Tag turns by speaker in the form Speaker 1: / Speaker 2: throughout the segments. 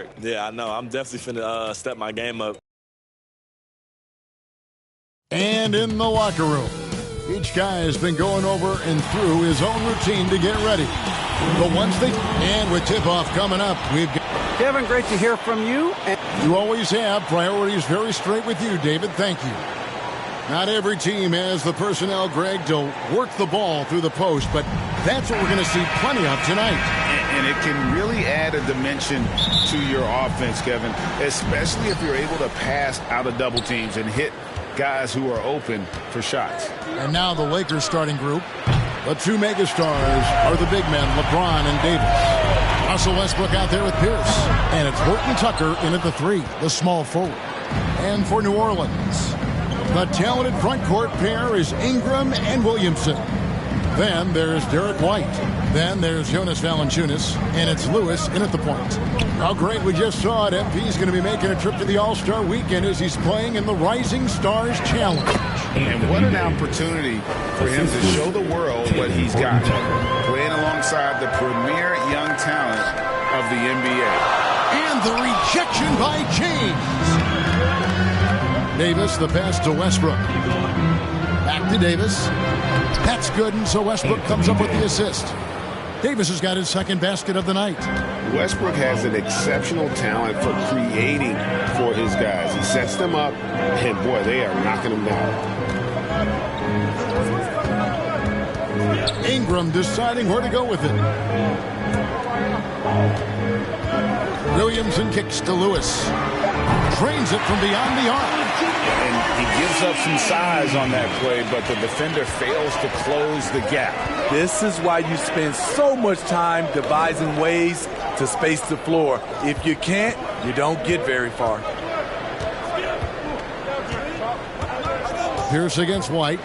Speaker 1: work. Yeah, I know. I'm definitely finna step my game up.
Speaker 2: And in the locker room, each guy has been going over and through his own routine to get ready. But once they, and with tip-off coming up, we've got...
Speaker 3: Kevin, great to hear from you.
Speaker 2: You always have. Priorities very straight with you, David. Thank you. Not every team has the personnel, Greg, to work the ball through the post, but that's what we're going to see plenty of tonight.
Speaker 4: And it can really add a dimension to your offense, Kevin, especially if you're able to pass out of double teams and hit guys who are open for shots.
Speaker 2: And now the Lakers starting group. The two megastars are the big men, LeBron and Davis. Russell Westbrook out there with Pierce. And it's Horton Tucker in at the three, the small forward. And for New Orleans, the talented front court pair is Ingram and Williamson. Then there's Derek White. Then there's Jonas Valanciunas. And it's Lewis in at the point. How great we just saw it. MP's going to be making a trip to the All-Star Weekend as he's playing in the Rising Stars Challenge.
Speaker 4: And what an opportunity for him to show the world what he's got. Playing alongside the premier young talent of the NBA.
Speaker 2: And the rejection by James. Davis, the pass to Westbrook. Back to Davis. That's good, and so Westbrook comes up with the assist. Davis has got his second basket of the night.
Speaker 4: Westbrook has an exceptional talent for creating for his guys. He sets them up, and boy, they are knocking them down.
Speaker 2: Ingram deciding where to go with it. Williamson kicks to Lewis. Drains it from beyond the arc.
Speaker 4: And he gives up some size on that play, but the defender fails to close the gap.
Speaker 5: This is why you spend so much time devising ways to space the floor. If you can't, you don't get very far.
Speaker 2: Pierce against White.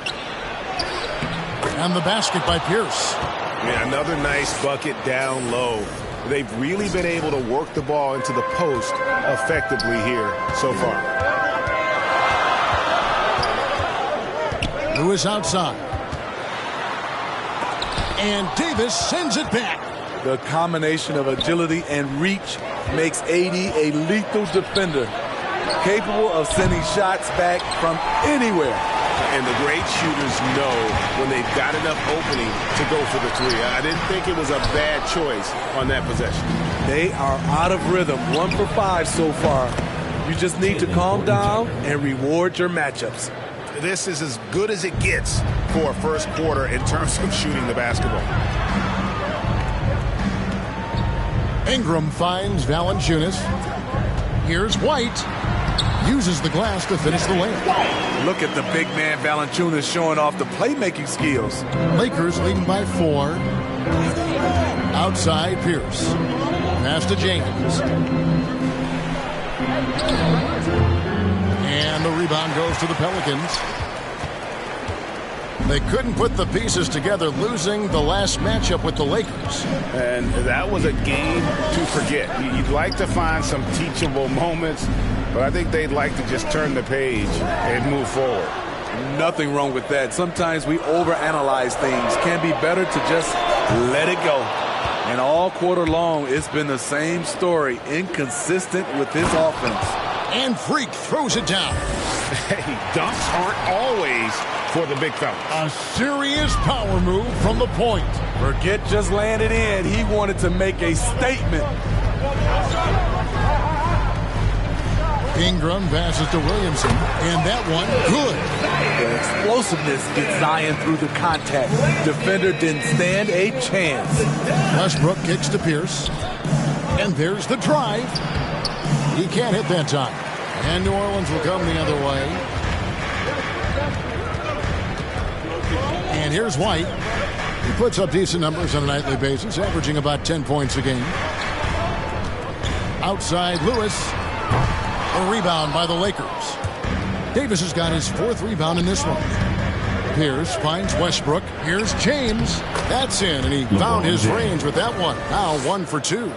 Speaker 2: And the basket by Pierce.
Speaker 4: Yeah, another nice bucket down low. They've really been able to work the ball into the post effectively here so far.
Speaker 2: Lewis outside. And Davis sends it back.
Speaker 5: The combination of agility and reach makes AD a lethal defender, capable of sending shots back from anywhere.
Speaker 4: And the great shooters know when they've got enough opening to go for the three. I didn't think it was a bad choice on that possession.
Speaker 5: They are out of rhythm, 1 for 5 so far. You just need to calm down and reward your matchups.
Speaker 4: This is as good as it gets for a first quarter in terms of shooting the basketball.
Speaker 2: Ingram finds Valanciunas. Here's White. Uses the glass to finish the layup.
Speaker 5: Look at the big man Valanciunas showing off the playmaking skills.
Speaker 2: Lakers leading by 4. Outside Pierce. Pass to James. And the rebound goes to the Pelicans. They couldn't put the pieces together, losing the last matchup with the Lakers.
Speaker 4: And that was a game to forget. You'd like to find some teachable moments, but I think they'd like to just turn the page and move forward.
Speaker 5: Nothing wrong with that. Sometimes we overanalyze things. Can be better to just let it go. And all quarter long, it's been the same story, inconsistent with his offense.
Speaker 2: And Freak throws it down.
Speaker 4: Hey, dunks aren't always for the big fella.
Speaker 2: A serious power move from the point.
Speaker 5: Forget just landed in. He wanted to make a statement.
Speaker 2: Ingram passes to Williamson, and that one good.
Speaker 5: The explosiveness gets Zion through the contact. Defender didn't stand a chance.
Speaker 2: Westbrook kicks to Pierce, and there's the drive. He can't hit that time, and New Orleans will come the other way. And here's White. He puts up decent numbers on a nightly basis, averaging about 10 points a game. Outside Lewis. A rebound by the Lakers. Davis has got his 4th rebound in this one. Pierce finds Westbrook. Here's James. That's in, and he found his range with that one. Now 1 for 2.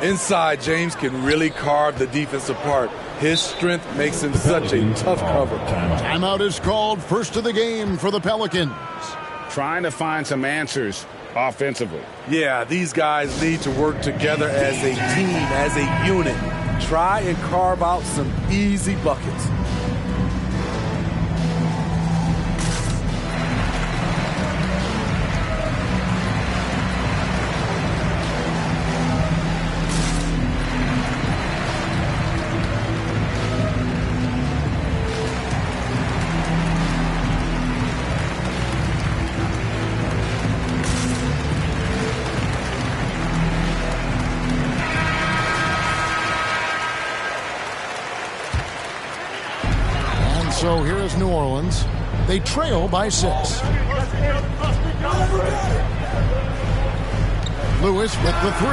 Speaker 5: Inside, James can really carve the defense apart. His strength makes him such a tough cover.
Speaker 2: Timeout is called, first of the game for the Pelicans.
Speaker 4: Trying to find some answers offensively.
Speaker 5: Yeah, these guys need to work together as a team, as a unit. Try and carve out some easy buckets.
Speaker 2: So here is New Orleans. They trail by 6. Lewis with the 3.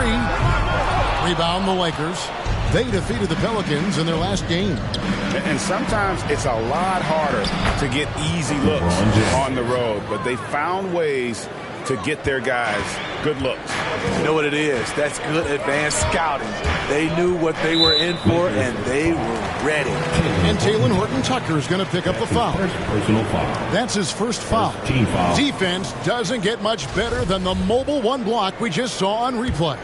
Speaker 2: Rebound the Lakers. They defeated the Pelicans in their last game.
Speaker 4: And sometimes it's a lot harder to get easy looks on the road, but they found ways to get their guys good looks.
Speaker 5: You know what it is? That's good advanced scouting. They knew what they were in for, and they were ready.
Speaker 2: And Talen Horton-Tucker is going to pick up the foul.
Speaker 6: Personal foul.
Speaker 2: That's his first foul.
Speaker 6: Team foul.
Speaker 2: Defense doesn't get much better than the mobile one block we just saw on replay.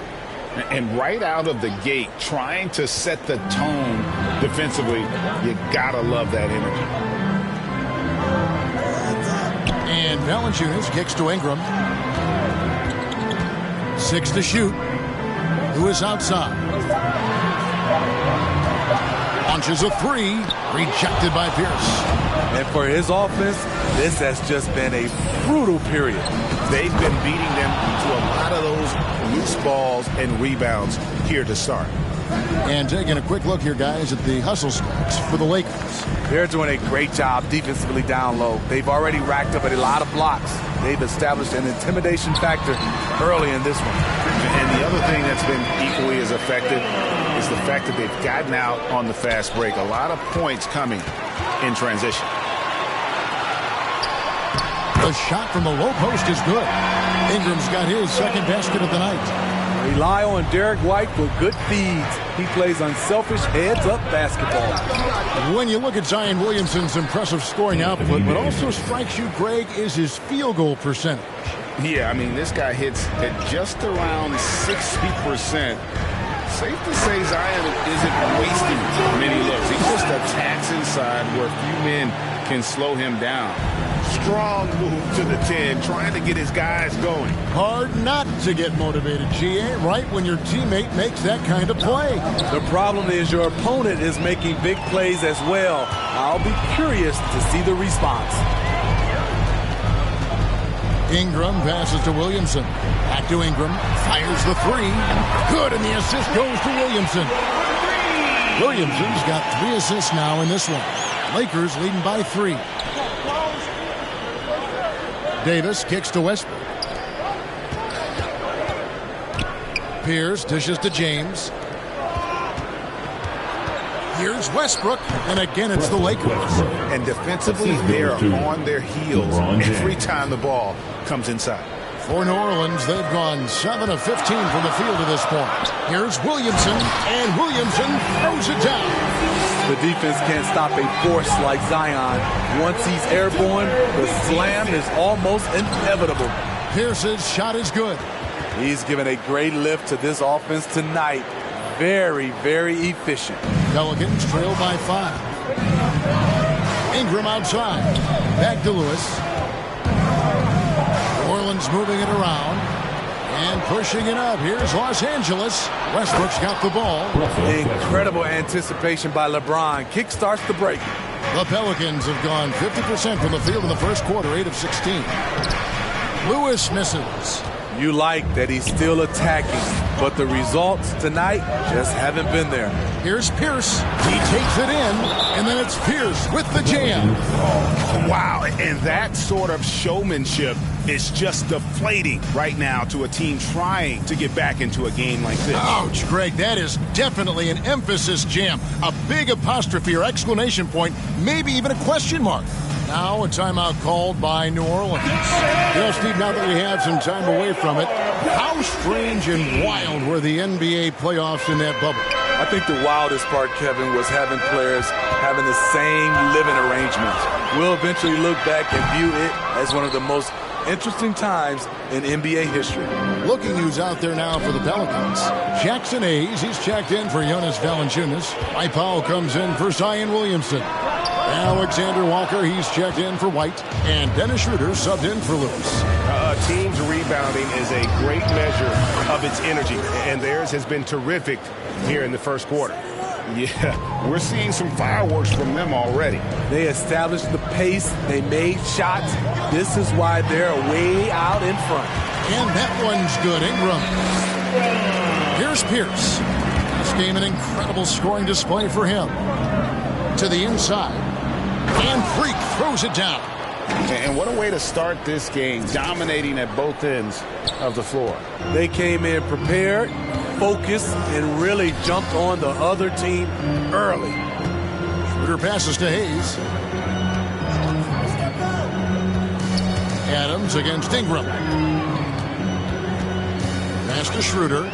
Speaker 4: And right out of the gate, trying to set the tone defensively, you gotta love that energy.
Speaker 2: And Valanciunas kicks to Ingram. 6 to shoot. Lewis outside. Launches a 3. Rejected by Pierce.
Speaker 5: And for his offense, this has just been a brutal period.
Speaker 4: They've been beating them to a lot of those loose balls and rebounds here to start.
Speaker 2: And taking a quick look here, guys, at the hustle stats for the Lakers.
Speaker 5: They're doing a great job defensively down low. They've already racked up a lot of blocks. They've established an intimidation factor early in this one.
Speaker 4: And the other thing that's been equally as effective is the fact that they've gotten out on the fast break. A lot of points coming in transition.
Speaker 2: The shot from the low post is good. Ingram's got his second basket of the night.
Speaker 5: Rely on Derek White for good feeds. He plays unselfish heads-up basketball.
Speaker 2: When you look at Zion Williamson's impressive scoring output, what also strikes you, Greg, is his field goal percentage.
Speaker 4: Yeah, I mean, this guy hits at just around 60%. Safe to say Zion isn't wasting many looks. He just attacks inside where few men can slow him down. Strong move to the 10, trying to get his guys going.
Speaker 2: Hard not to get motivated, GA, right when your teammate makes that kind of play.
Speaker 5: The problem is your opponent is making big plays as well. I'll be curious to see the response.
Speaker 2: Ingram passes to Williamson. Back to Ingram. Fires the 3. Good, and the assist goes to Williamson. Williamson's got 3 assists now in this one. Lakers leading by 3. Davis kicks to Westbrook. Pierce dishes to James. Here's Westbrook, and again it's the Lakers.
Speaker 4: And defensively, they're on their heels every time the ball comes inside.
Speaker 2: For New Orleans, they've gone 7 of 15 from the field at this point. Here's Williamson, and Williamson throws it down.
Speaker 5: The defense can't stop a force like Zion. Once he's airborne, the slam is almost inevitable.
Speaker 2: Pierce's shot is good.
Speaker 5: He's given a great lift to this offense tonight. Very, very efficient.
Speaker 2: Pelicans trail by 5. Ingram outside. Back to Lewis. New Orleans moving it around. And pushing it up. Here's Los Angeles. Westbrook's got the ball.
Speaker 5: Incredible anticipation by LeBron. Kickstarts the break.
Speaker 2: The Pelicans have gone 50% from the field in the first quarter, 8 of 16. Lewis misses.
Speaker 5: You like that he's still attacking, but the results tonight just haven't been there.
Speaker 2: Here's Pierce. He takes it in, and then it's Pierce with the jam.
Speaker 4: Oh, wow, and that sort of showmanship is just deflating right now to a team trying to get back into a game like this.
Speaker 2: Ouch, Greg, that is definitely an emphasis jam. A big apostrophe or exclamation point, maybe even a question mark. Now a timeout called by New Orleans. You know, Steve, now that we have some time away from it, how strange and wild were the NBA playoffs in that bubble?
Speaker 5: I think the wildest part, Kevin, was having players having the same living arrangements. We'll eventually look back and view it as one of the most interesting times in NBA history.
Speaker 2: Looking who's out there now for the Pelicans. Jackson Hayes, he's checked in for Jonas Valanciunas. Mike Powell comes in for Zion Williamson. Alexander Walker, he's checked in for White. And Dennis Schroeder subbed in for Lewis.
Speaker 6: A team's rebounding is a great measure of its energy, and theirs has been terrific here in the first quarter.
Speaker 4: Yeah, we're seeing some fireworks from them already.
Speaker 5: They established the pace. They made shots. This is why they're way out in front.
Speaker 2: And that one's good. Ingram. Here's Pierce. This game an incredible scoring display for him. To the inside. And Freak throws it down.
Speaker 4: And what a way to start this game, dominating at both ends of the floor.
Speaker 5: They came in prepared, focused, and really jumped on the other team early.
Speaker 2: Schroeder passes to Hayes. Adams against Ingram. Pass to Schroeder.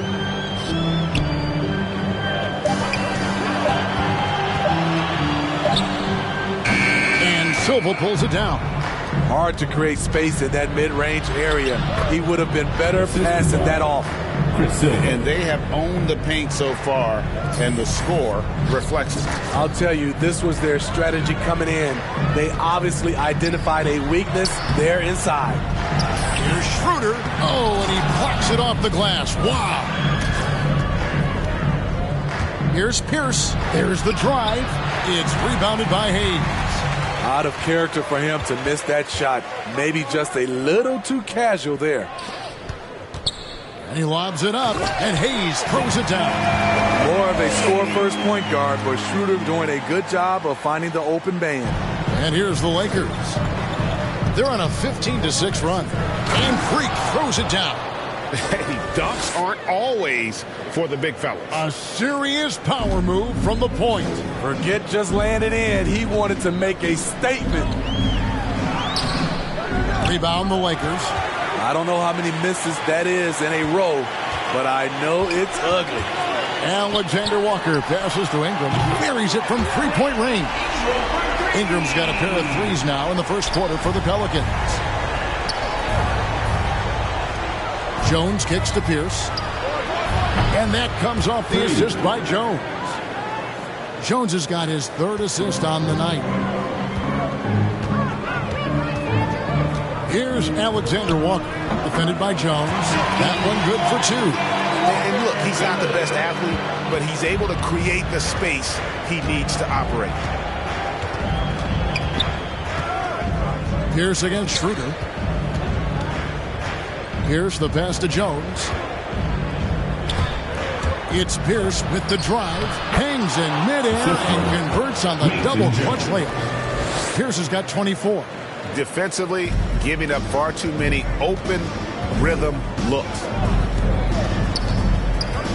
Speaker 2: And Silva pulls it down.
Speaker 5: Hard to create space in that mid-range area. He would have been better passing that off.
Speaker 4: And they have owned the paint so far, and the score reflects it.
Speaker 5: I'll tell you, this was their strategy coming in. They obviously identified a weakness there inside.
Speaker 2: Here's Schroeder. Oh, and he blocks it off the glass. Wow. Here's Pierce. There's the drive. It's rebounded by Hayes.
Speaker 5: Out of character for him to miss that shot. Maybe just a little too casual there.
Speaker 2: And he lobs it up, and Hayes throws it down.
Speaker 5: More of a score-first point guard, but Schroeder doing a good job of finding the open man.
Speaker 2: And here's the Lakers. They're on a 15-6 run. And Freak throws it down.
Speaker 4: Hey, dunks aren't always for the big fellas.
Speaker 2: A serious power move from the point.
Speaker 5: Forget just laying it in. He wanted to make a statement.
Speaker 2: Rebound the Lakers.
Speaker 5: I don't know how many misses that is in a row, but I know it's ugly.
Speaker 2: Alexander Walker passes to Ingram. Buries it from three-point range. Ingram's got a pair of threes now in the first quarter for the Pelicans. Jones kicks to Pierce. And that comes off the assist by Jones. Jones has got his third assist on the night. Here's Alexander Walker, defended by Jones. That one good for two.
Speaker 6: And look, he's not the best athlete, but he's able to create the space he needs to operate.
Speaker 2: Pierce against Schroeder. Here's the pass to Jones. It's Pierce with the drive. Hangs in midair and converts on the double clutch layup. Pierce has got 24.
Speaker 6: Defensively, giving up far too many open rhythm looks.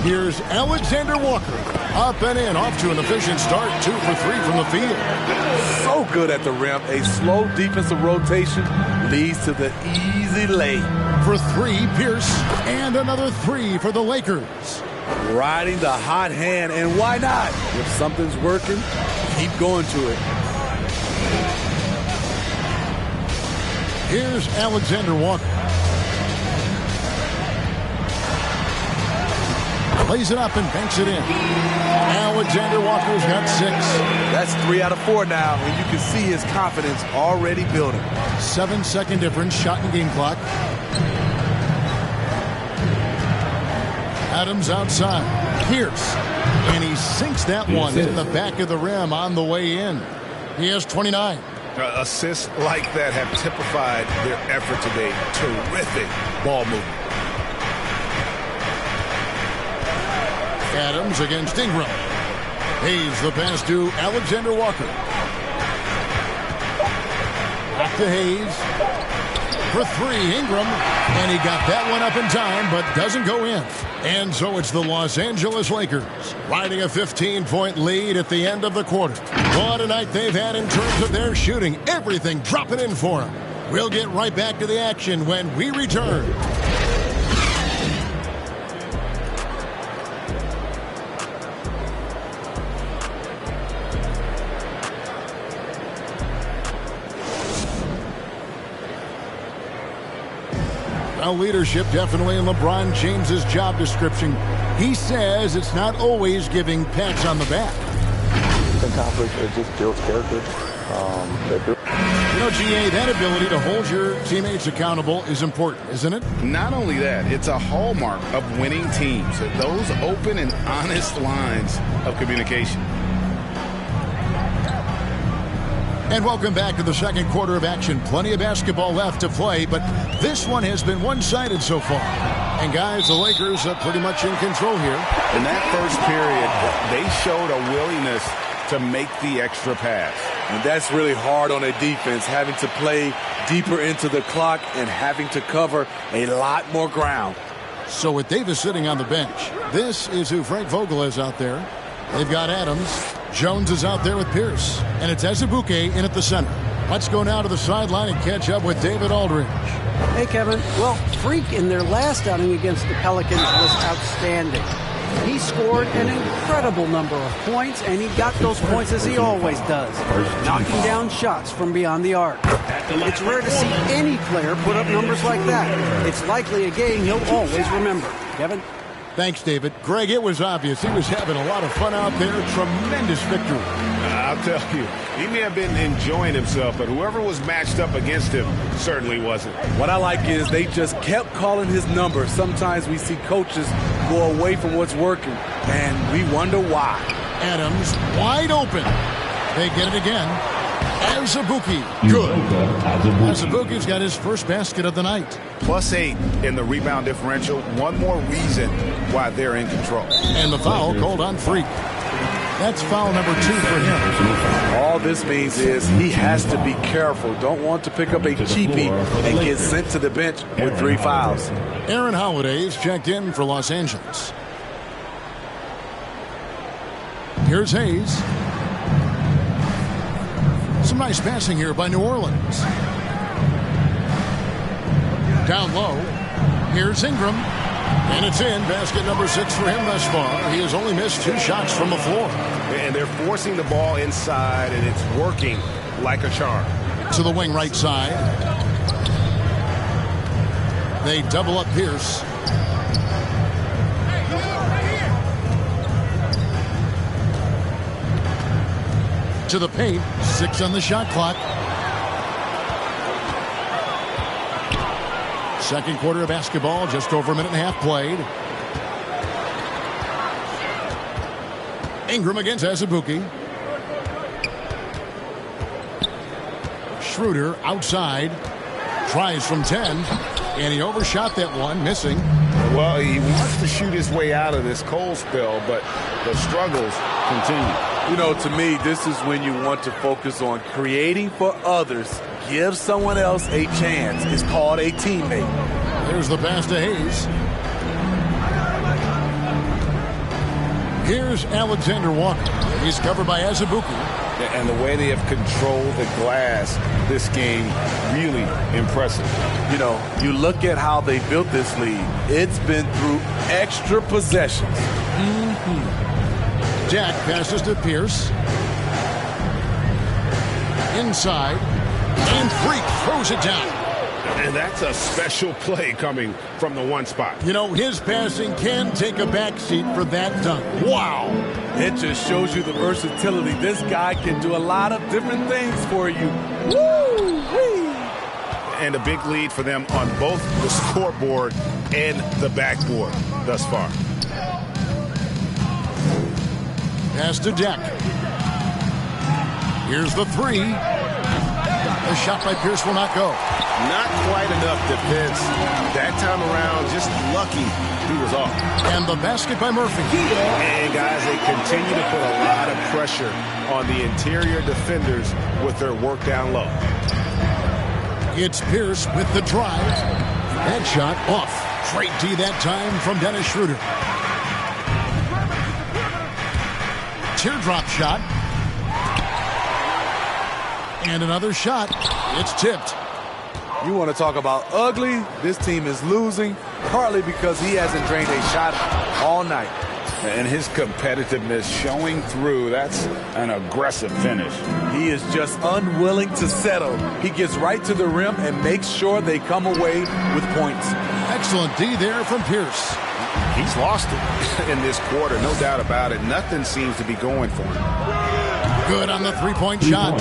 Speaker 2: Here's Alexander Walker. Up and in, off to an efficient start. 2 for 3 from the field.
Speaker 5: So good at the rim. A slow defensive rotation leads to the easy lay.
Speaker 2: For 3, Pierce. And another 3 for the Lakers.
Speaker 5: Riding the hot hand, and why not? If something's working, keep going to it.
Speaker 2: Here's Alexander Walker. Plays it up and banks it in. Alexander Walker's got 6.
Speaker 5: That's 3 out of 4 now, and you can see his confidence already building.
Speaker 2: 7-second difference, shot and game clock. Adams outside. Pierce. And he sinks that one in the back of the rim on the way in. He has 29.
Speaker 6: Assists like that have typified their effort today. Terrific ball movement.
Speaker 2: Adams against Ingram. Hayes the pass to Alexander Walker. Back to Hayes. For 3, Ingram. And he got that one up in time, but doesn't go in. And so it's the Los Angeles Lakers riding a 15-point lead at the end of the quarter. What a night they've had in terms of their shooting. Everything dropping in for them. We'll get right back to the action when we return. Well, leadership definitely in LeBron James's job description. He says it's not always giving pats on the back.
Speaker 7: Sometimes it just builds character.
Speaker 2: You know, GA, that ability to hold your teammates accountable is important, isn't it?
Speaker 4: Not only that, it's a hallmark of winning teams. Those open and honest lines of communication.
Speaker 2: And welcome back to the second quarter of action. Plenty of basketball left to play, but this one has been one-sided so far. And guys, the Lakers are pretty much in control here.
Speaker 4: In that first period, they showed a willingness to make the extra pass.
Speaker 5: And that's really hard on a defense, having to play deeper into the clock and having to cover a lot more ground.
Speaker 2: So with Davis sitting on the bench, this is who Frank Vogel is out there. They've got Adams. Jones is out there with Pierce. And it's Azubuike in at the center. Let's go now to the sideline and catch up with David Aldridge.
Speaker 3: Hey, Kevin. Well, Freak in their last outing against the Pelicans was outstanding. He scored an incredible number of points, and he got those points as he always does, knocking down shots from beyond the arc. It's rare to see any player put up numbers like that. It's likely a game he'll always remember. Kevin?
Speaker 2: Thanks, David. Greg, it was obvious he was having a lot of fun out there. Tremendous victory.
Speaker 6: I'll tell you, he may have been enjoying himself, but whoever was matched up against him certainly wasn't.
Speaker 5: What I like is they just kept calling his number. Sometimes we see coaches go away from what's working, and we wonder why.
Speaker 2: Adams wide open. They get it again. Azubuike. Good. Azubuike's got his first basket of the night.
Speaker 4: +8 in the rebound differential. One more reason why they're in control.
Speaker 2: And the foul called on Freak. That's foul number 2 for him.
Speaker 5: All this means is he has to be careful. Don't want to pick up a cheapie and get sent to the bench with 3 fouls.
Speaker 2: Aaron Holiday is checked in for Los Angeles. Here's Hayes. Some nice passing here by New Orleans. Down low. Here's Ingram. And it's in. Basket number 6 for him thus far. He has only missed 2 shots from the floor.
Speaker 6: And they're forcing the ball inside, and it's working like a charm.
Speaker 2: To the wing right side. They double up Pierce. To the paint. 6 on the shot clock. Second quarter of basketball, just over a minute and a half played. Ingram against Azubuike. Schroeder outside. Tries from 10. And he overshot that one, missing.
Speaker 4: Well, he wants to shoot his way out of this cold spell, but the struggles continue.
Speaker 5: You know, to me, this is when you want to focus on creating for others. Give someone else a chance. It's called a teammate.
Speaker 2: There's the pass to Hayes. Here's Alexander Walker. He's covered by Azubuike.
Speaker 4: And the way they have controlled the glass this game, really impressive.
Speaker 5: You know, you look at how they built this lead. It's been through extra possessions.
Speaker 2: Jack passes to Pierce. Inside. And Freak throws it down.
Speaker 6: And that's a special play coming from the one spot.
Speaker 2: You know, his passing can take a backseat for that dunk. Wow.
Speaker 5: It just shows you the versatility. This guy can do a lot of different things for you. Woo-wee.
Speaker 6: And a big lead for them on both the scoreboard and the backboard thus far.
Speaker 2: Pass to Deck. Here's the 3. The shot by Pierce will not go.
Speaker 6: Not quite enough defense. That time around, just lucky he was off.
Speaker 2: And the basket by Murphy.
Speaker 6: And guys, they continue to put a lot of pressure on the interior defenders with their work down low.
Speaker 2: It's Pierce with the drive. That shot off. Straight D that time from Dennis Schroeder. Teardrop shot. And another shot. It's tipped.
Speaker 5: You want to talk about ugly? This team is losing, partly because he hasn't drained a shot all night.
Speaker 4: And his competitiveness showing through. That's an aggressive finish.
Speaker 5: He is just unwilling to settle. He gets right to the rim and makes sure they come away with points.
Speaker 2: Excellent D there from Pierce.
Speaker 4: He's lost it in this quarter, no doubt about it. Nothing seems to be going for him.
Speaker 2: Good on the three-point shot.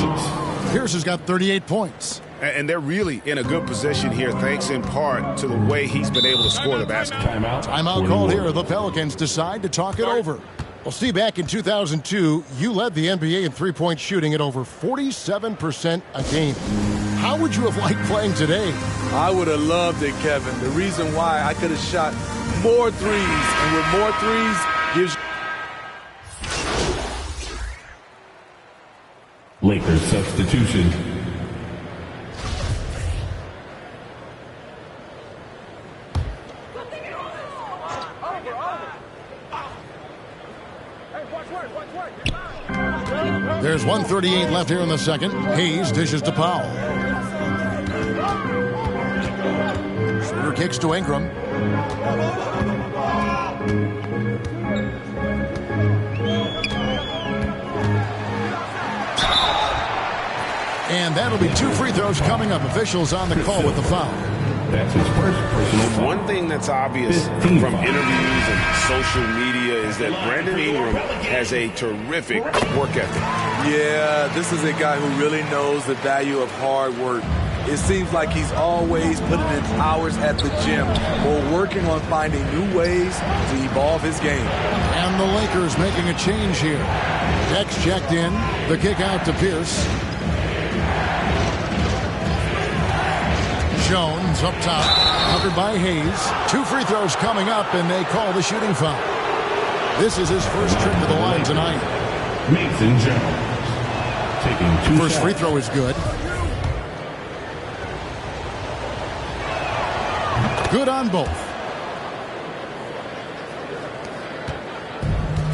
Speaker 2: Pierce has got 38 points.
Speaker 4: And they're really in a good position here, thanks in part to the way he's been able to score the basketball.
Speaker 2: Timeout called here. The Pelicans decide to talk it over. Well, Steve, back in 2002, you led the NBA in three-point shooting at over 47% a game. How would you have liked playing today?
Speaker 5: I would have loved it, Kevin. The reason why I could have shot more threes, and with more threes gives
Speaker 8: Lakers substitution.
Speaker 2: There's 1:38 left here in the second. Hayes dishes to Powell. Schroeder kicks to Ingram. And that'll be 2 free throws coming up. Officials on the call with the foul.
Speaker 8: That's his first personal.
Speaker 4: One thing that's obvious from interviews and social media is that Brandon Ingram has a terrific work ethic.
Speaker 5: Yeah, this is a guy who really knows the value of hard work. It seems like he's always putting in hours at the gym or working on finding new ways to evolve his game.
Speaker 2: And the Lakers making a change here. Dex checked in. The kick out to Pierce. Jones up top, covered by Hayes. 2 free throws coming up, and they call the shooting foul. This is his first trip to the line tonight.
Speaker 8: Mason Jones taking 2
Speaker 2: First free throw is good. Good on both.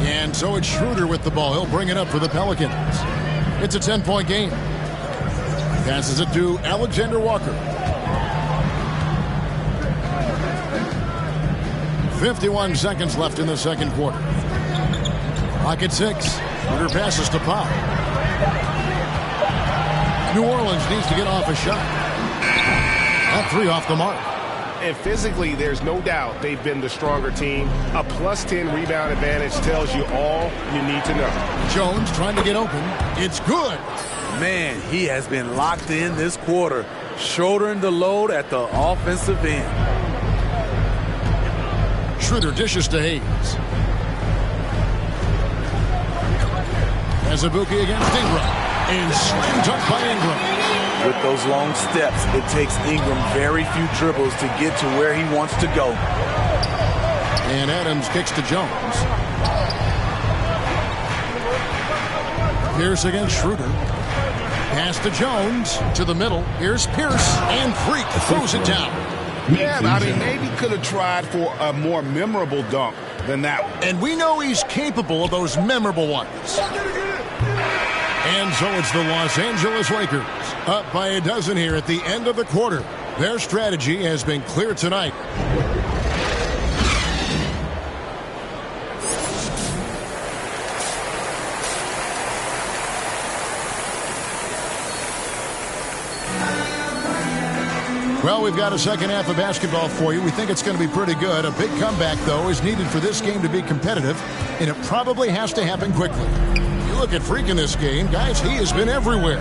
Speaker 2: And so it's Schroeder with the ball. He'll bring it up for the Pelicans. It's a 10-point game. Passes it to Alexander Walker. 51 seconds left in the second quarter. Clock at 6. Schroeder passes to Powell. New Orleans needs to get off a shot. That 3 off the mark.
Speaker 6: And physically, there's no doubt they've been the stronger team. A +10 rebound advantage tells you all you need to know.
Speaker 2: Jones trying to get open. It's good.
Speaker 5: Man, he has been locked in this quarter, shouldering the load at the offensive end.
Speaker 2: Schroeder dishes to Hayes. Azubuike against Ingram. And slam dunk by Ingram.
Speaker 5: With those long steps, it takes Ingram very few dribbles to get to where he wants to go.
Speaker 2: And Adams kicks to Jones. Pierce against Schroeder. Pass to Jones. To the middle. Here's Pierce. And Freak throws it down.
Speaker 4: Yeah, I mean, maybe could have tried for a more memorable dunk than that one.
Speaker 2: And we know he's capable of those memorable ones. And so it's the Los Angeles Lakers up by a dozen here at the end of the quarter. Their strategy has been clear tonight. Well, we've got a second half of basketball for you. We think it's going to be pretty good. A big comeback, though, is needed for this game to be competitive, and it probably has to happen quickly. You look at Freak in this game, guys, he has been everywhere.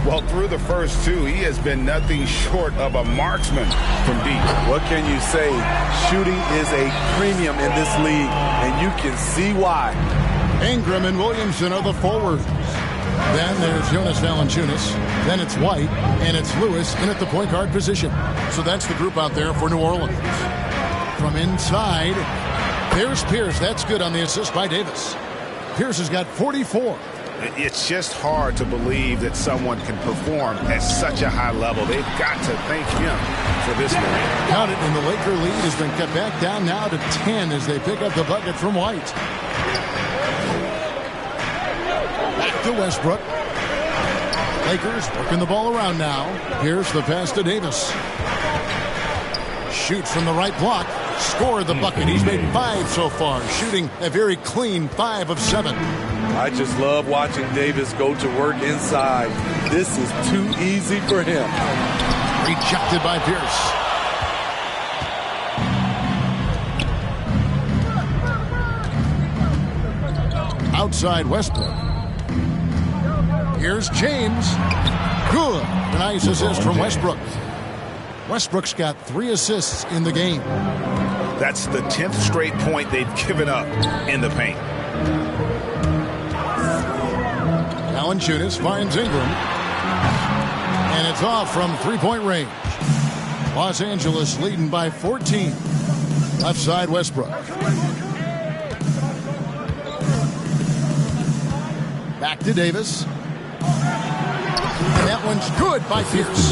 Speaker 4: Well, through the first 2, he has been nothing short of a marksman from deep.
Speaker 5: What can you say? Shooting is a premium in this league, and you can see why.
Speaker 2: Ingram and Williamson are the forwards. Then there's Jonas Valanciunas. Then it's White, and it's Lewis in at the point guard position. So that's the group out there for New Orleans. From inside, there's Pierce. That's good on the assist by Davis. Pierce has got 44.
Speaker 4: It's just hard to believe that someone can perform at such a high level. They've got to thank him for this one.
Speaker 2: Count it, and the Laker lead has been cut back down now to 10 as they pick up the bucket from White. Back to Westbrook. Lakers working the ball around now. Here's the pass to Davis. Shoots from the right block. Scored the bucket. He's made 5 so far, shooting a very clean 5 of 7.
Speaker 5: I just love watching Davis go to work inside. This is too easy for him.
Speaker 2: Rejected by Pierce. outside Westbrook. Here's James. Good. Nice assist from Westbrook. Westbrook's got 3 assists in the game.
Speaker 4: That's the 10th straight point they've given up in the paint.
Speaker 2: Valanciunas finds Ingram. And it's off from three-point range. Los Angeles leading by 14. Left side Westbrook. Back to Davis. And that one's good by Pierce.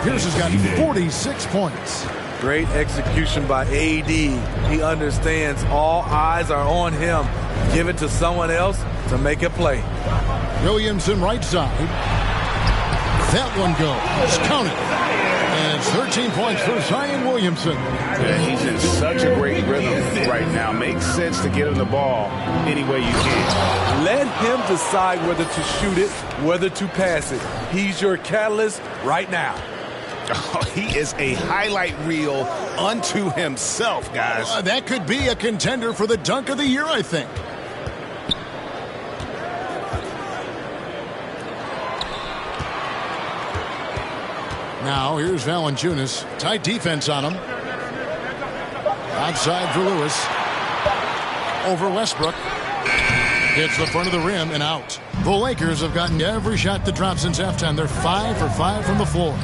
Speaker 2: Pierce has got 46 points.
Speaker 5: Great execution by AD. He understands all eyes are on him. Give it to someone else to make a play.
Speaker 2: Williamson right side. That one goes. Count it. And it's 13 points for Zion Williamson.
Speaker 4: Yeah, he's in such a great rhythm right now. Makes sense to get him the ball any way you can.
Speaker 5: Let him decide whether to shoot it, whether to pass it. He's your catalyst right now.
Speaker 4: Oh, he is a highlight reel unto himself, guys.
Speaker 2: That could be a contender for the dunk of the year, I think. Now, here's Valanciunas. Tight defense on him. Outside for Lewis. Over Westbrook. Hits the front of the rim and out. The Lakers have gotten every shot to drop since halftime. They're 5 for 5 from the floor.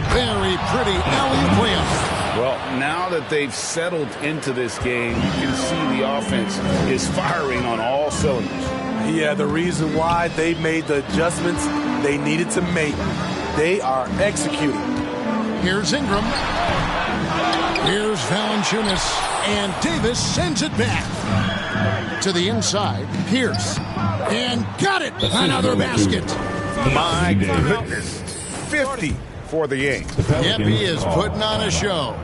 Speaker 2: Very pretty alley-oop layup.
Speaker 4: Well, now that they've settled into this game, you can see the offense is firing on all cylinders.
Speaker 5: Yeah, the reason why they made the adjustments they needed to make. They are executing.
Speaker 2: Here's Ingram. Here's Valanciunas. And Davis sends it back. To the inside. Pierce. And got it. Another basket.
Speaker 4: My goodness. 50 for the game.
Speaker 2: Yep, he is putting on a show.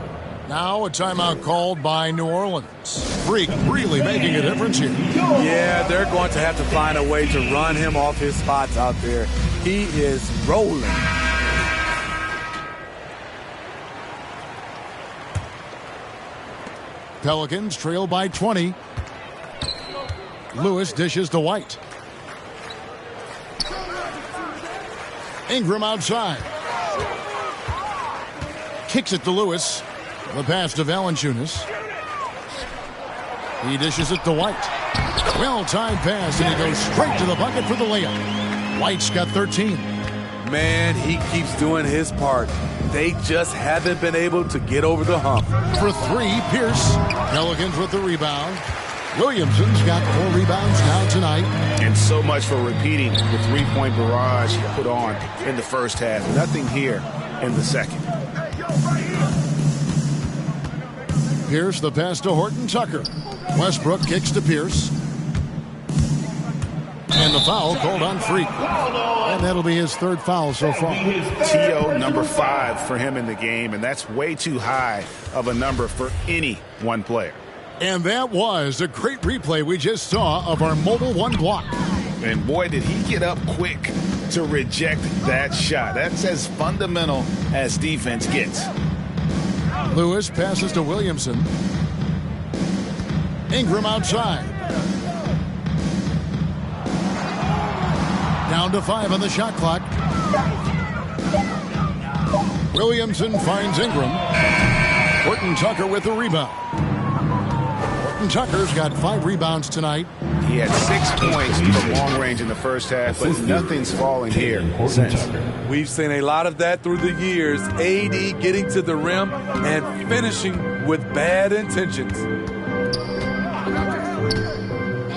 Speaker 2: Now a timeout called by New Orleans. Freak really making a difference here.
Speaker 5: Yeah, they're going to have to find a way to run him off his spots out there. He is rolling.
Speaker 2: Pelicans trail by 20. Lewis dishes to White. Ingram outside. Kicks it to Lewis. The pass to Valanciunas. He dishes it to White. Well-timed pass, and he goes straight to the bucket for the layup. White's got 13.
Speaker 5: Man, he keeps doing his part. They just haven't been able to get over the hump.
Speaker 2: For 3, Pierce. Pelicans with the rebound. Williamson's got 4 rebounds now tonight.
Speaker 4: And so much for repeating the three-point barrage he put on in the first half. Nothing here in the second.
Speaker 2: Pierce, the pass to Horton Tucker. Westbrook kicks to Pierce. And the foul called on Freak. And that'll be his 3rd foul so far.
Speaker 4: TO number 5 for him in the game, and that's way too high of a number for any one player.
Speaker 2: And that was a great replay we just saw of our Mobile One block.
Speaker 4: And boy, did he get up quick to reject that shot. That's as fundamental as defense gets.
Speaker 2: Lewis passes to Williamson. Ingram outside. Down to 5 on the shot clock. Williamson finds Ingram. Horton Tucker with the rebound. Horton Tucker's got 5 rebounds tonight.
Speaker 4: He had 6 points from long range in the first half, but nothing's falling here since.
Speaker 5: We've seen a lot of that through the years. AD getting to the rim and finishing with bad intentions.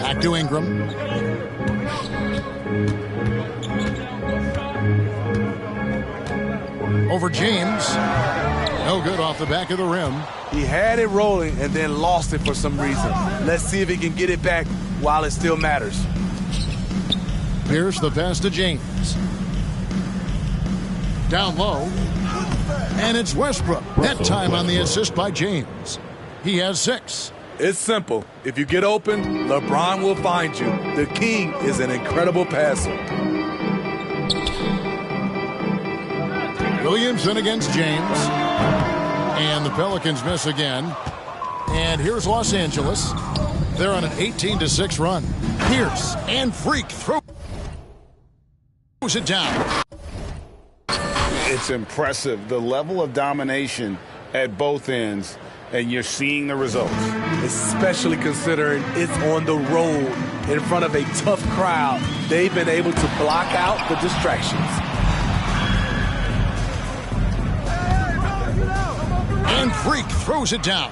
Speaker 2: Back to Ingram. Over James. No good off the back of the rim.
Speaker 5: He had it rolling and then lost it for some reason. Let's see if he can get it back while it still matters.
Speaker 2: Pierce the pass to James. Down low. And it's Westbrook. That time on the assist by James. He has 6.
Speaker 5: It's simple. If you get open, LeBron will find you. The king is an incredible passer.
Speaker 2: Williamson against James. And the Pelicans miss again. And here's Los Angeles. They're on an 18-6 run. Pierce and Freak throws it down.
Speaker 4: It's impressive, the level of domination at both ends, and you're seeing the results.
Speaker 5: Especially considering it's on the road in front of a tough crowd. They've been able to block out the distractions.
Speaker 2: And Freak throws it down.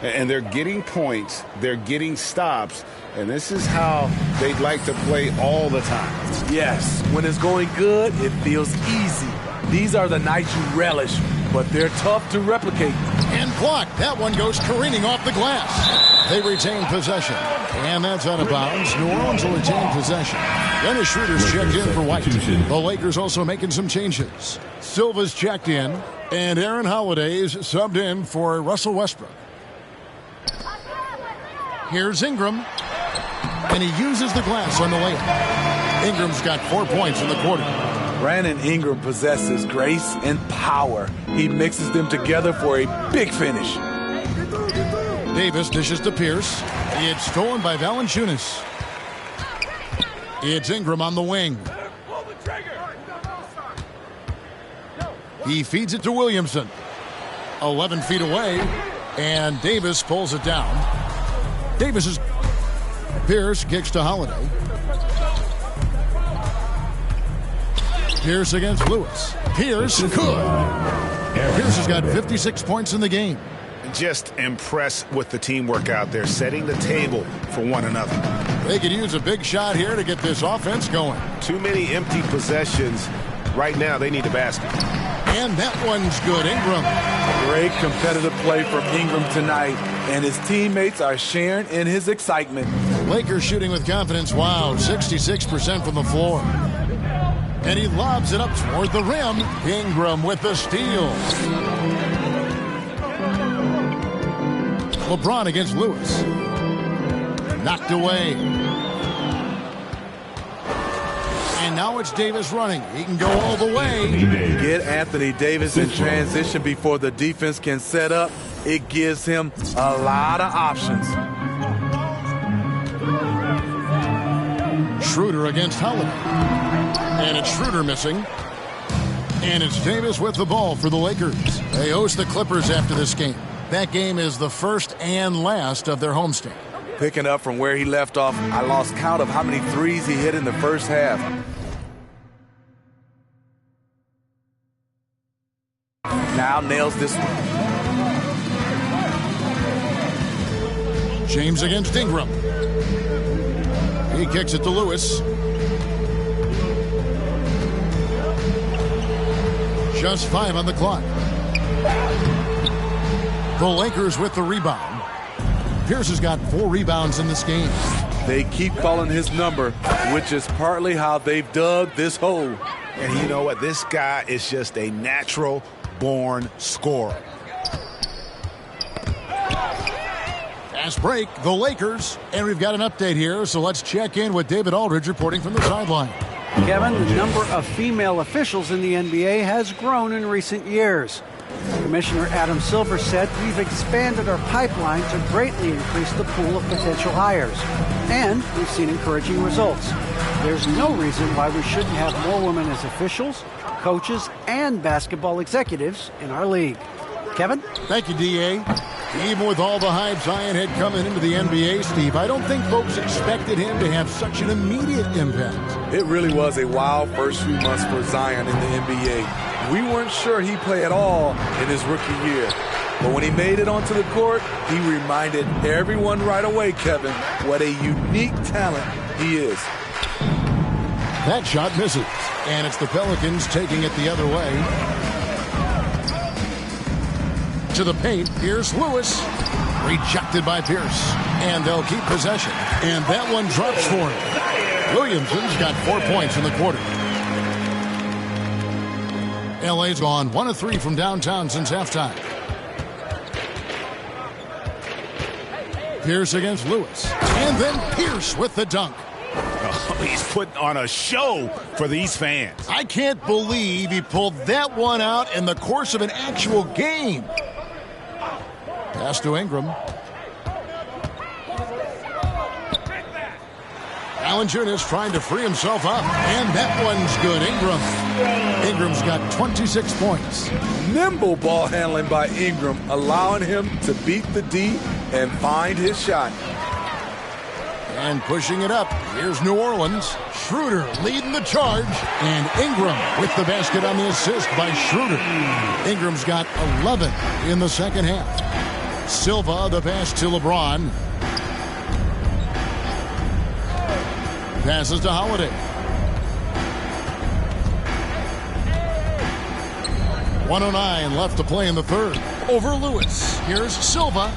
Speaker 4: And they're getting points, they're getting stops, and this is how they'd like to play all the time.
Speaker 5: Yes, when it's going good, it feels easy. These are the nights you relish, but they're tough to replicate.
Speaker 2: And blocked. That one goes careening off the glass. They retain possession. And that's out of bounds. New Orleans will retain possession. Dennis Schroeder's checked in for White. The Lakers also making some changes. Silva's checked in, and Aaron Holiday's subbed in for Russell Westbrook. Here's Ingram, and he uses the glass on the layup. Ingram's got 4 points in the quarter.
Speaker 5: Brandon Ingram possesses grace and power. He mixes them together for a big finish.
Speaker 2: Davis dishes to Pierce. It's stolen by Valanciunas. It's Ingram on the wing. He feeds it to Williamson. 11 feet away, and Davis pulls it down. Pierce kicks to Holiday. Pierce against Lewis. Pierce good. Pierce has got 56 points in the game.
Speaker 6: Just impressed with the teamwork out there, setting the table for one another.
Speaker 2: They could use a big shot here to get this offense going.
Speaker 6: Too many empty possessions. Right now, they need a basket.
Speaker 2: And that one's good. Ingram.
Speaker 5: Great competitive play from Ingram tonight, and his teammates are sharing in his excitement.
Speaker 2: Lakers shooting with confidence. Wow, 66% from the floor. And he lobs it up toward the rim. Ingram with the steal. LeBron against Lewis. Knocked away. And now it's Davis running. He can go all the way.
Speaker 5: Get Anthony Davis in transition before the defense can set up. It gives him a lot of options.
Speaker 2: Schroeder against Holiday. And it's Schroeder missing. And it's Davis with the ball for the Lakers. They host the Clippers after this game. That game is the first and last of their homestand.
Speaker 5: Picking up from where he left off, I lost count of how many threes he hit in the first half. Now nails this one.
Speaker 2: James against Ingram. He kicks it to Lewis. Just 5 on the clock. The Lakers with the rebound. Pierce has got 4 rebounds in this game.
Speaker 5: They keep calling his number, which is partly how they've dug this hole.
Speaker 6: And you know what? This guy is just a natural-born scorer.
Speaker 2: Fast break, the Lakers. And we've got an update here, so let's check in with David Aldridge reporting from the sideline.
Speaker 3: Kevin, the number of female officials in the NBA has grown in recent years. Commissioner Adam Silver said, "We've expanded our pipeline to greatly increase the pool of potential hires, and we've seen encouraging results. There's no reason why we shouldn't have more women as officials, coaches, and basketball executives in our league." Kevin?
Speaker 2: Thank you, D.A. Even with all the hype Zion had coming into the NBA, Steve, I don't think folks expected him to have such an immediate impact.
Speaker 5: It really was a wild first few months for Zion in the NBA. We weren't sure he'd play at all in his rookie year. But when he made it onto the court, he reminded everyone right away, Kevin, what a unique talent he is.
Speaker 2: That shot misses, and it's the Pelicans taking it the other way. To the paint, here's Lewis. Rejected by Pierce. And they'll keep possession. And that one drops for him. Williamson's got 4 points in the quarter. LA's gone 1 of 3 from downtown since halftime. Pierce against Lewis. And then Pierce with the dunk.
Speaker 6: Oh, he's putting on a show for these fans.
Speaker 2: I can't believe he pulled that one out in the course of an actual game. Pass to Ingram. Valanciunas trying to free himself up, and that one's good. Ingram's got 26 points.
Speaker 5: Nimble ball handling by Ingram, allowing him to beat the D and find his shot.
Speaker 2: And pushing it up, here's New Orleans. Schroeder leading the charge, and Ingram with the basket on the assist by Schroeder. Ingram's got 11 in the second half. Silva, the pass to LeBron. Passes to Holiday. 1:09 left to play in the third. Over Lewis. Here's Silva.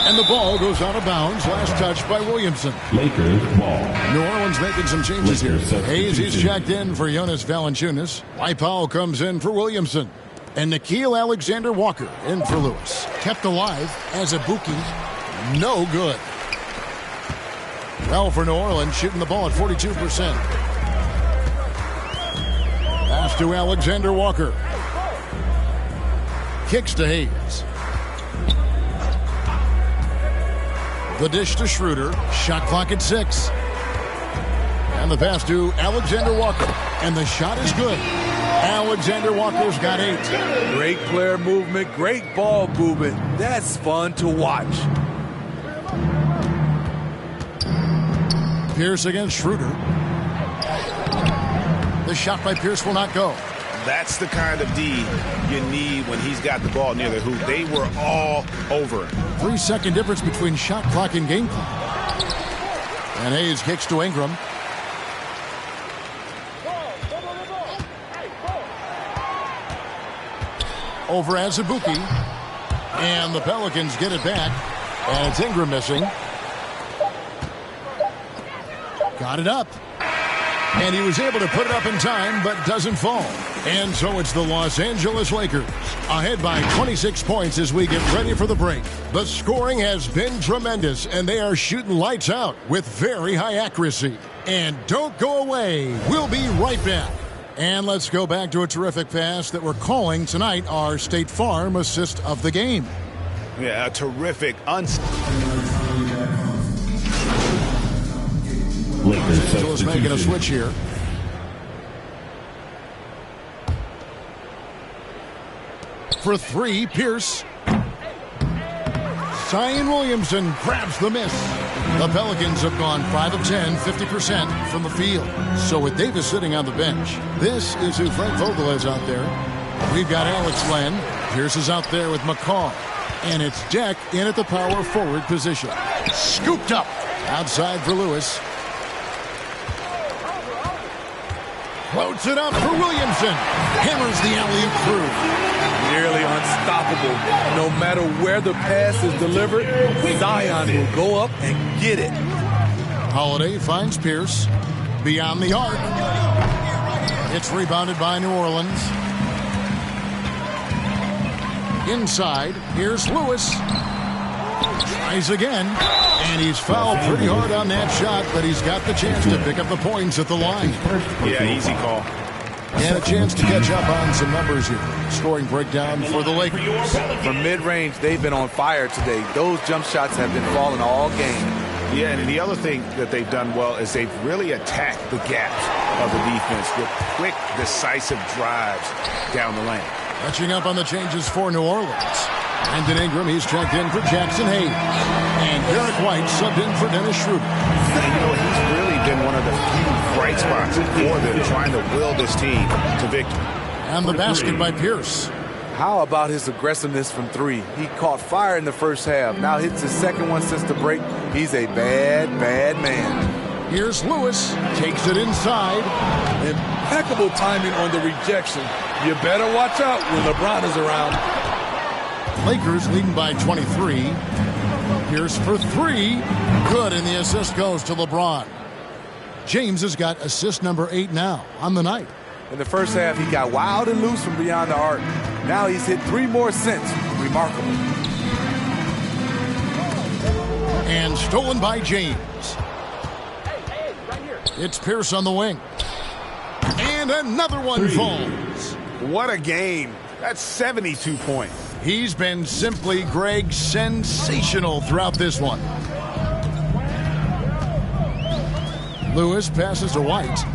Speaker 2: And the ball goes out of bounds. Last touch by Williamson.
Speaker 8: Lakers ball.
Speaker 2: New Orleans making some changes here.
Speaker 8: Lakers
Speaker 2: Hayes, he's
Speaker 8: substitution.
Speaker 2: checked in for Jonas Valanciunas. Powell comes in for Williamson. And Nickeil Alexander-Walker in for Lewis. Kept alive as a Ibuki. No good. Well, for New Orleans, shooting the ball at 42%. Pass to Alexander-Walker. Kicks to Hayes. The dish to Schroeder. Shot clock at 6. And the pass to Alexander-Walker. And the shot is good. Alexander-Walker's got 8.
Speaker 5: Great player movement, great ball movement. That's fun to watch.
Speaker 2: Pierce against Schroeder. The shot by Pierce will not go.
Speaker 6: That's the kind of D you need when he's got the ball near the hoop. They were all over him.
Speaker 2: 3-second difference between shot clock and game clock. And Hayes kicks to Ingram. Over Azubuike. And the Pelicans get it back. And it's Ingram missing. Got it up. And he was able to put it up in time, but doesn't fall. And so it's the Los Angeles Lakers ahead by 26 points as we get ready for the break. The scoring has been tremendous, and they are shooting lights out with very high accuracy. And don't go away. We'll be right back. And let's go back to a terrific pass that we're calling tonight our State Farm assist of the game.
Speaker 6: Yeah, a terrific
Speaker 8: Lakers
Speaker 2: So it's making a
Speaker 8: substitution.
Speaker 2: switch here. For 3, Pierce. Zion Williamson grabs the miss. The Pelicans have gone 5 of 10, 50% from the field. So with Davis sitting on the bench, this is who Frank Vogel is out there. We've got Alex Len. Pierce is out there with McCaw. And it's Jack in at the power forward position. Scooped up. Outside for Lewis. Floats it up for Williamson. Hammers the alley-oop through.
Speaker 5: Nearly unstoppable. No matter where the pass is delivered, Zion will go up and get it.
Speaker 2: Holiday finds Pierce. Beyond the arc. It's rebounded by New Orleans. Inside. Here's Lewis. Tries again. And he's fouled pretty hard on that shot, but he's got the chance to pick up the points at the line.
Speaker 6: Yeah, easy call.
Speaker 2: And a chance to catch up on some numbers here. Scoring breakdown for the Lakers.
Speaker 5: From mid-range, they've been on fire today. Those jump shots have been falling all game.
Speaker 6: Yeah, and the other thing that they've done well is they've really attacked the gaps of the defense with quick, decisive drives down the lane.
Speaker 2: Catching up on the changes for New Orleans. Brandon Ingram, he's checked in for Jackson Hayes. And Derek White subbed in for Dennis Schroeder.
Speaker 6: And, you know, he's really been one of the few bright spots for them trying to will this team to victory.
Speaker 2: And the basket by Pierce.
Speaker 5: How about his aggressiveness from 3? He caught fire in the first half. Now hits his second one since the break. He's a bad, bad man.
Speaker 2: Here's Lewis. Takes it inside.
Speaker 5: Impeccable timing on the rejection. You better watch out when LeBron is around.
Speaker 2: Lakers leading by 23. Pierce for 3. Good, and the assist goes to LeBron. James has got assist number 8 now on the night.
Speaker 5: In the first half, he got wild and loose from beyond the arc. Now he's hit 3 more since. Remarkable.
Speaker 2: And stolen by James. It's Pierce on the wing. And another one falls.
Speaker 6: What a game. That's 72 points.
Speaker 2: He's been simply, Greg, sensational throughout this one. Lewis passes to White.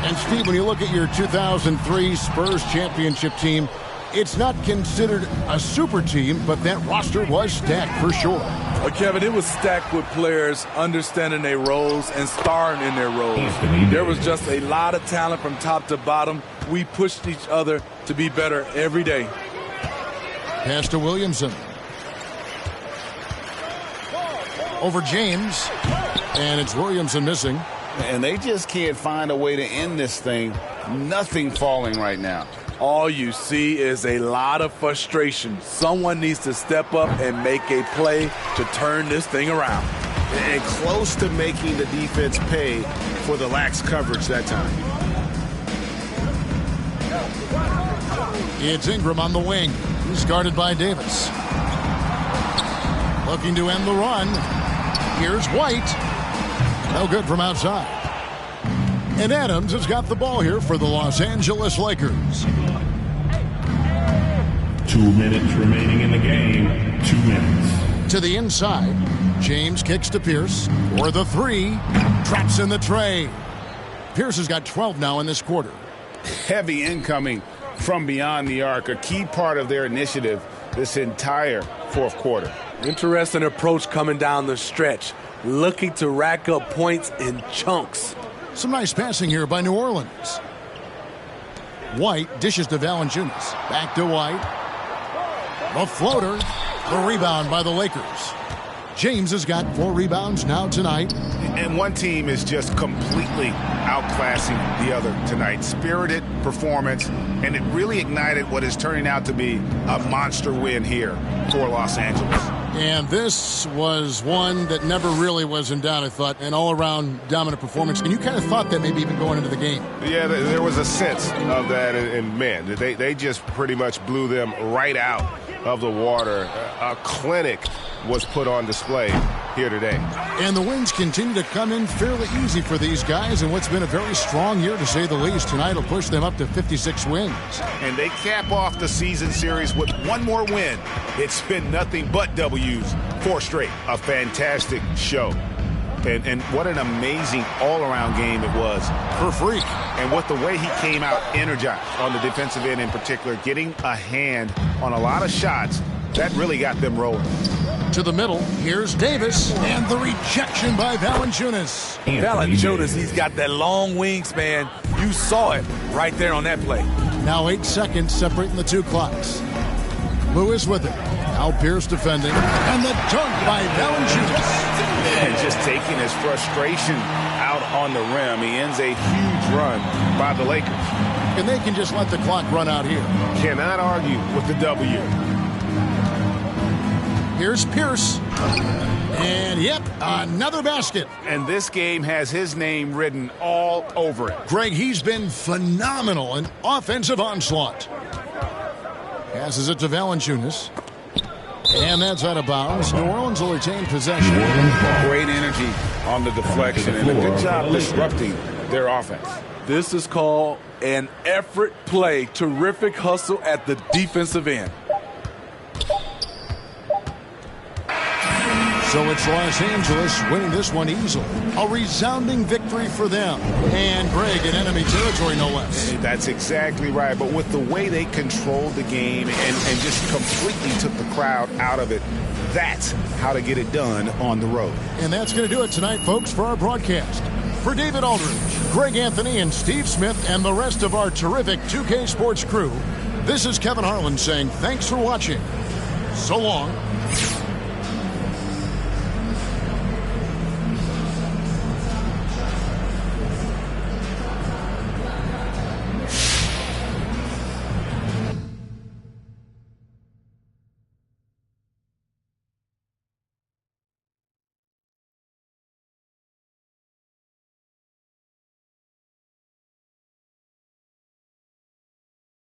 Speaker 2: And Steve, when you look at your 2003 Spurs championship team, it's not considered a super team, but that roster was stacked for sure.
Speaker 5: Well, Kevin, it was stacked with players understanding their roles and starring in their roles. There was just a lot of talent from top to bottom. We pushed each other to be better every day.
Speaker 2: Pass to Williamson. Over James. And it's Williamson missing.
Speaker 4: And they just can't find a way to end this thing. Nothing falling right now.
Speaker 5: All you see is a lot of frustration. Someone needs to step up and make a play to turn this thing around.
Speaker 6: And close to making the defense pay for the lax coverage that time.
Speaker 2: It's Ingram on the wing. He's guarded by Davis. Looking to end the run. Here's White. No good from outside. And Adams has got the ball here for the Los Angeles Lakers.
Speaker 8: 2 minutes remaining in the game. 2 minutes.
Speaker 2: To the inside. James kicks to Pierce. For the three. Traps in the tray. Pierce has got 12 now in this quarter.
Speaker 6: Heavy incoming from beyond the arc. A key part of their initiative this entire fourth quarter.
Speaker 5: Interesting approach coming down the stretch. Looking to rack up points in chunks.
Speaker 2: Some nice passing here by New Orleans. White dishes to Valanciunas. Back to White. The floater. The rebound by the Lakers. James has got 4 rebounds now tonight.
Speaker 6: And one team is just completely outclassing the other tonight. Spirited performance, and it really ignited what is turning out to be a monster win here for Los Angeles.
Speaker 2: And this was one that never really was in doubt, I thought, an all-around dominant performance. And you kind of thought that maybe even going into the game.
Speaker 6: Yeah, there was a sense of that, and man, they just pretty much blew them right out of the water. A clinic was put on display here today.
Speaker 2: And the wins continue to come in fairly easy for these guys in what's been a very strong year, to say the least. Tonight will push them up to 56 wins.
Speaker 6: And they cap off the season series with one more win. It's been nothing but W's, 4 straight. A fantastic show. And what an amazing all-around game it was for Freak. And with the way he came out energized on the defensive end in particular, getting a hand on a lot of shots, that really got them rolling.
Speaker 2: To the middle, here's Davis, and the rejection by Valanciunas.
Speaker 5: Valanciunas, he's got that long wingspan. You saw it right there on that play.
Speaker 2: Now 8 seconds separating the two clocks. Lewis with it. Now Pierce defending. And the dunk by Valanciunas.
Speaker 6: And just taking his frustration out on the rim. He ends a huge run by the Lakers.
Speaker 2: And they can just let the clock run out here.
Speaker 6: Cannot argue with the W.
Speaker 2: Here's Pierce. And, yep, another basket.
Speaker 6: And this game has his name written all over it.
Speaker 2: Greg, he's been phenomenal in offensive onslaught. Passes it to Valanciunas. And that's out of bounds. New Orleans will retain possession.
Speaker 6: Great energy on the deflection and a good job disrupting their offense.
Speaker 5: This is called an effort play. Terrific hustle at the defensive end.
Speaker 2: So it's Los Angeles winning this one easily. A resounding victory for them. And Greg in enemy territory, no less.
Speaker 6: That's exactly right. But with the way they controlled the game and just completely took the crowd out of it, that's how to get it done on the road.
Speaker 2: And that's going to do it tonight, folks, for our broadcast. For David Aldridge, Greg Anthony, and Steve Smith, and the rest of our terrific 2K Sports crew, this is Kevin Harlan saying thanks for watching. So long.